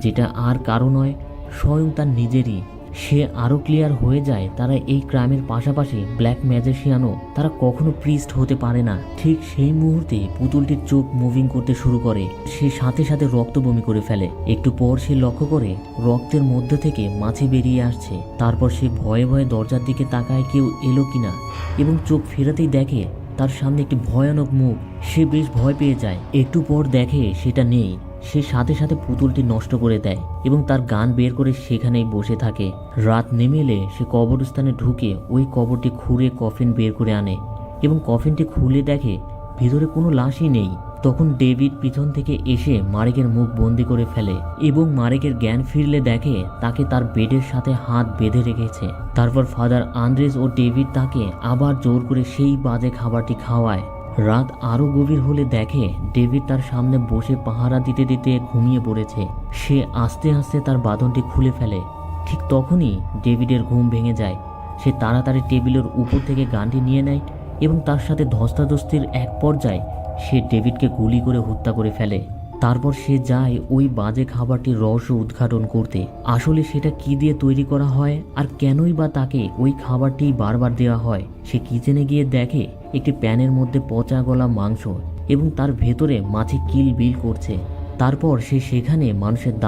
যেটা আর কারো নয়, স্বয়ং তার নিজেরই। সে আরও ক্লিয়ার হয়ে যায় তারা এই ক্রাইমের পাশাপাশি ব্ল্যাক ম্যাজিশিয়ানও, তারা কখনো প্রিস্ট হতে পারে না। ঠিক সেই মুহূর্তে পুতুলটির চোখ মুভিং করতে শুরু করে। সে সাথে সাথে রক্ত বমি করে ফেলে। একটু পর সে লক্ষ্য করে রক্তের মধ্যে থেকে মাছি বেরিয়ে আসছে। তারপর সে ভয়ে ভয়ে দরজার দিকে তাকায় কেউ এলো কিনা, এবং চোখ ফেরাতেই দেখে তার সামনে একটি ভয়ানক মুখ। সে বেশ ভয় পেয়ে যায়। একটু পর দেখে সেটা নেই। সে সাথে সাথে পুতুলটি নষ্ট করে দেয় এবং তার গান বের করে সেখানেই বসে থাকে। রাত নেমে এলে সে কবরস্থানে ঢুকে ওই কবরটি খুঁড়ে কফিন বের করে আনে এবং কফিনটি খুলে দেখে ভিতরে কোনো লাশই নেই। তখন ডেভিড পিছন থেকে এসে মারেকের মুখ বন্দি করে ফেলে এবং মারেকের জ্ঞান ফিরলে দেখে তাকে তার বেডের সাথে হাত বেঁধে রেখেছে। তারপর ফাদার আন্দ্রেস ও ডেভিড তাকে আবার জোর করে সেই বাজে খাবারটি খাওয়ায়। রাত আরও গভীর হলে দেখে ডেভিড তার সামনে বসে পাহারা দিতে দিতে ঘুমিয়ে পড়েছে। সে আস্তে আস্তে তার বাঁধনটি খুলে ফেলে। ঠিক তখনই ডেভিডের ঘুম ভেঙে যায়। সে তাড়াতাড়ি টেবিলের উপর থেকে গানটি নিয়ে নেয় এবং তার সাথে ধস্তাধস্তির এক পর্যায়ে সে ডেভিডকে গুলি করে হত্যা করে ফেলে। তারপর সে যায় ওই বাজে খাবারটির রহস্য উদ্ঘাটন করতে। আসলে সেটা কি দিয়ে তৈরি করা হয় আর কেনই বা তাকে ওই খাবারটি বারবার দেওয়া হয়। সে কিচেনে গিয়ে দেখে একটি প্যানের মধ্যে পচা গলা মাংস এবং তার ভেতরে মাছি কিল বিল করছে। তারপর সে সেখানে মানুষের